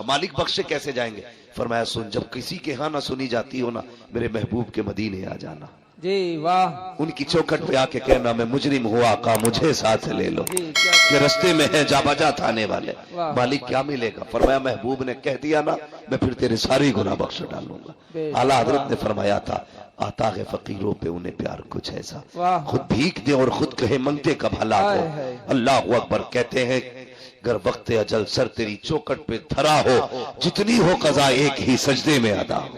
जाऊंगा। मालिक बख्शे कैसे जाएंगे? फरमाया सुन, जब किसी के यहाँ ना सुनी जाती हो ना, मेरे महबूब के मदीने आ जाना जी। वाह। उनकी चौखट पे आके कहना मैं मुजरिम हुआ आका मुझे साथ ले लो, कि रस्ते में है जा बजा थाने वाले। मालिक क्या मिलेगा? फरमाया महबूब ने कह दिया ना, मैं फिर तेरे सारे गुनाह बख्श डालूंगा। आला हजरत ने फरमाया था आता है फकीरों पे उन्हें प्यार कुछ ऐसा, खुद भीख दे और खुद कहे मंगते का भला हो। अल्लाह अकबर। कहते हैं अगर वक्त अजल सर तेरी चौखट पे धरा हो, जितनी हो कज़ा एक ही सजदे में अदा हो,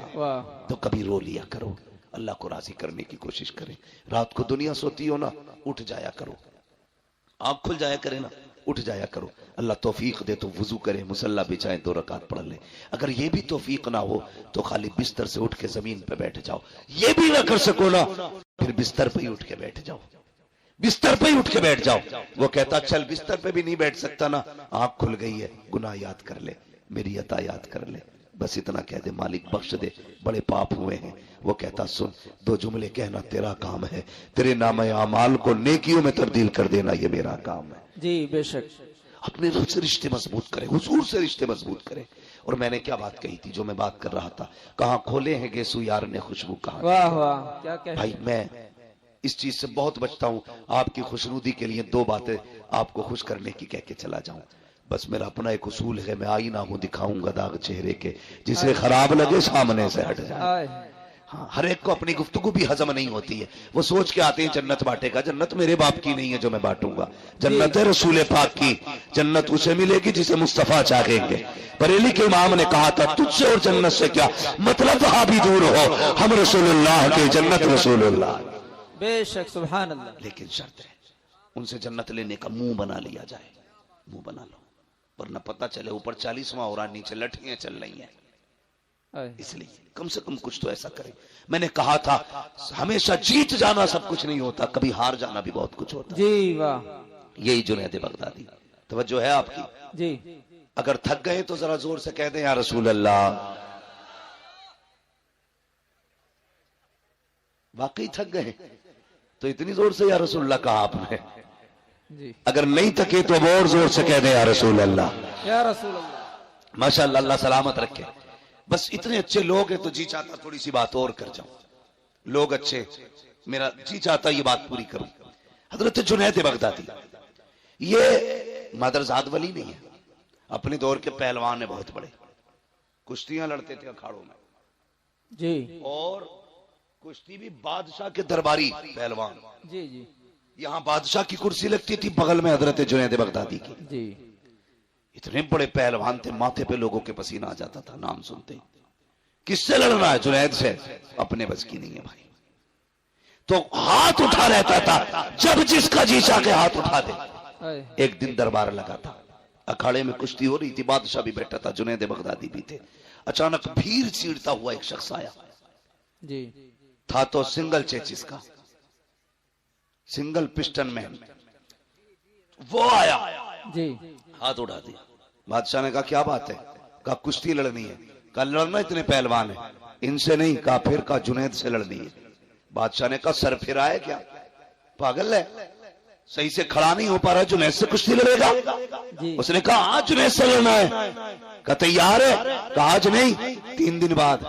तो कभी रो लिया करो, अल्लाह को राजी करने की कोशिश करें। रात को दुनिया सोती हो ना, उठ जाया करो, आंख खुल जाया करे ना, उठ जाया करो। अल्लाह तौफीक दे तो वुजू करे, मुसल्ला बिछाए, 2 रकात पढ़ ले। अगर ये भी तौफीक ना हो तो खाली बिस्तर से उठ के जमीन पे बैठ जाओ। ये भी ना कर सको ना, फिर बिस्तर पे ही उठ के बैठ जाओ, बिस्तर पे ही उठ के बैठ जाओ। वो कहता चल बिस्तर पे भी नहीं बैठ सकता ना, आंख खुल गई है, गुनाह याद कर ले, मेरी अता याद कर ले, बस इतना कह दे मालिक बख्श दे, बड़े पाप हुए हैं। वो कहता सुन, 2 जुमले कहना तेरा काम है, तेरे नाम आमाल को नेकियों में तब्दील कर देना ये मेरा काम है। जी बेशक। अपने रब से रिश्ते मजबूत करें, हुजूर से रिश्ते मजबूत करें। और मैंने क्या बात कही थी, जो मैं बात कर रहा था, कहाँ खोले हैं गेसू यार ने खुशबू कहाँ। वाह वाह, क्या कह भाई मैं इस चीज से बहुत बचता हूं, आपकी खुशनुदी के लिए 2 बातें आपको खुश करने की कह के चला जाऊं। बस मेरा अपना एक उसूल है, मैं आईना हूं दिखाऊंगा दाग चेहरे के, जिसे खराब लगे सामने से हट जाए। हाँ, हर एक को अपनी गुफ्तगू भी हजम नहीं होती है। वो सोच के आते हैं जन्नत बांटेगा, जन्नत मेरे बाप की नहीं है जो मैं बांटूंगा, जन्नत है रसूल पाक की। जन्नत उसे मिलेगी जिसे मुस्तफा चाहेंगे। बरेली के इमाम ने कहा था तुझसे और जन्नत से क्या मतलब, वहां भी दूर हो, हम रसूलुल्लाह के, जन्नत रसूलुल्लाह। बेशक सुभान अल्लाह। लेकिन शर्त है उनसे जन्नत लेने का मुंह बना लिया जाए, मुंह बना लो, वरना पता चले ऊपर 40वां हो रहा, नीचे लठियां चल रही हैं। इसलिए कम से कम कुछ तो ऐसा करें। मैंने कहा था हमेशा जीत जाना सब कुछ नहीं होता, कभी हार जाना भी बहुत कुछ होता। जी वाह। यही जुनैद बगदादी। तवज्जो है आपकी जी। अगर थक गए तो जरा जोर से कह दें या रसूल अल्लाह। वाकई थक गए तो इतनी जोर से या रसूल अल्लाह कहा आपने जी। अगर नहीं थके तो और जोर से कह दें या रसूल अल्लाह, या रसूल अल्लाह। माशाअल्लाह, अल्लाह सलामत रखे। बस इतने अच्छे लोग हैं तो जी चाहता थोड़ी सी बात और कर जाऊं। लोग अच्छे, मेरा जी चाहता ये बात पूरी करूं। हजरत जुनैद बगदादी ये मादरजाद वली नहीं है, अपने दौर के पहलवान है, बहुत बड़े, कुश्तियां लड़ते थे अखाड़ों में जी, और कुश्ती भी बादशाह के दरबारी पहलवान जी जी। यहाँ बादशाह की कुर्सी लगती थी, बगल में हजरत जुनैद बगदादी की जी। इतने बड़े पहलवान थे, माथे पे लोगों के पसीना आ जाता था नाम सुनते ही। किससे लड़ना है? जुनैद से। अपने बस की नहीं है भाई, तो हाथ उठा रहता था, जब जिसका जी चाह के हाथ उठा दे। एक दिन दरबार लगा था, अखाड़े में कुश्ती हो रही थी, बादशाह भी बैठा था, जुनैद बगदादी भी थे। अचानक भीड़ चीरता हुआ एक शख्स आया जी। था तो सिंगल चेचिस का, सिंगल पिस्टन मैन। वो आया जी, हाथ उठा दिया। बादशाह ने कहा क्या बात है? कहा कुश्ती लड़नी है। कहा लड़ना, इतने पहलवान है। इनसे नहीं। कहा फिर? कहा जुनैद से लड़नी है। बादशाह ने कहा सर फिर आए क्या, पागल है, सही से खड़ा नहीं हो पा रहा, जुनैद से कुश्ती लड़ेगा? उसने कहा हाँ जुनैद से लड़ना है। कहा तैयार है? कहा आज नहीं, 3 दिन बाद।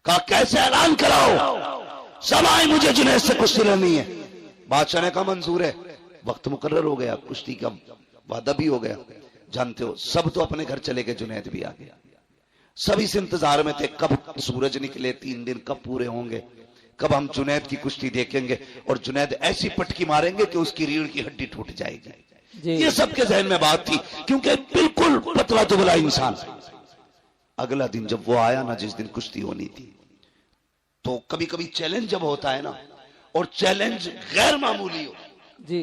कहा कैसे? ऐलान कराओ सब आए, मुझे जुनैद से कुश्ती लड़नी है। बादशाह ने कहा मंजूर है। वक्त मुकर्रर हो गया, कुश्ती का वादा भी हो गया। जानते हो सब तो अपने घर चले गए, जुनैद भी आ गया। सब इस इंतजार में थे कब सूरज निकले, 3 दिन कब पूरे होंगे, कब हम जुनैद की कुश्ती देखेंगे और जुनैद ऐसी पटकी मारेंगे कि उसकी रीढ़ की हड्डी टूट जाएगी। ये सबके जहन में बात थी, क्योंकि बिल्कुल पतला दुबला इंसान। अगला दिन जब वो आया ना, जिस दिन कुश्ती होनी थी, तो कभी कभी चैलेंज जब होता है ना, और चैलेंज गैर मामूली हो जी,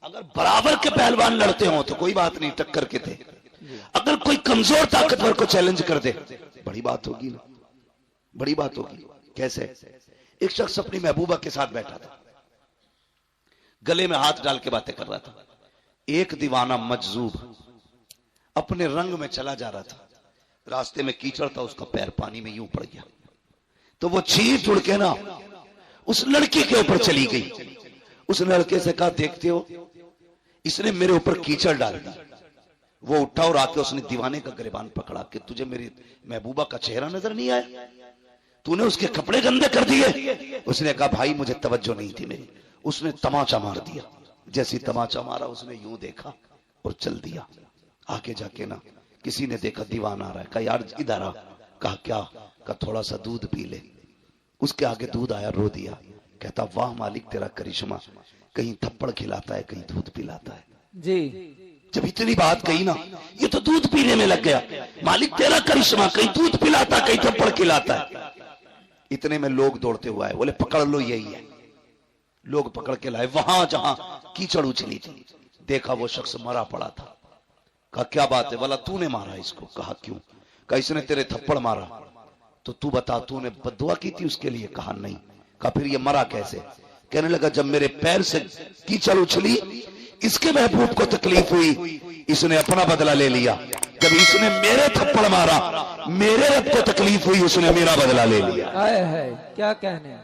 अगर बराबर के पहलवान लड़ते हो तो कोई बात नहीं, टक्कर के थे। अगर कोई कमजोर ताकतवर को चैलेंज कर दे, बड़ी बात होगी ना, बड़ी बात होगी। कैसे? एक शख्स अपनी महबूबा के साथ बैठा था, गले में हाथ डाल के बातें कर रहा था। एक दीवाना मजजूब अपने रंग में चला जा रहा था, रास्ते में कीचड़ था, उसका पैर पानी में यूं पड़ गया, तो वो चीर उड़ के ना उस लड़की के ऊपर चली गई। उस लड़के से कहा देखते हो, इसने मेरे ऊपर कीचड़ डाल दी, वो उठा और आके उसने दीवाने का गिरबान पकड़ा कि तुझे मेरी महबूबा का चेहरा नजर नहीं आया, तूने उसके कपड़े गंदे कर दिए। उसने कहा भाई मुझे तवज्जो नहीं थी मेरी। उसने तमाचा मार दिया। जैसी तमाचा मारा उसने यूं देखा और चल दिया। आगे जाके ना किसी ने देखा दीवाना आ रहा है, कहा यार इधर आ। कहा क्या? कहा थोड़ा सा दूध पी ले। उसके आगे दूध आया, रो दिया। कहता वाह मालिक तेरा करिश्मा, कहीं थप्पड़ खिलाता है कहीं दूध पिलाता है। जी जब इतनी बात कही ना, ये तो दूध पीने में लग गया। मालिक तेरा करिश्मा, कहीं दूध पिलाता कहीं थप्पड़ खिलाता है। इतने में लोग दौड़ते हुए आए, बोले पकड़ लो यही है। लोग पकड़ के लाए वहां जहां कीचड़ उछली थी। देखा वो शख्स मरा पड़ा था। कहा क्या बात है? बोला तूने मारा इसको। कहा क्यों? कहा इसने तेरे थप्पड़ मारा। तो तू बता तूने बद्दुआ की थी उसके लिए? कहा नहीं। कहा फिर ये मरा कैसे? कहने लगा जब मेरे पैर से कीचड़ उछली, इसके महबूब को तकलीफ हुई, इसने अपना बदला ले लिया। जब इसने मेरे थप्पड़ मारा, मेरे रब को तकलीफ हुई, उसने मेरा बदला ले लिया। आए है क्या कहने।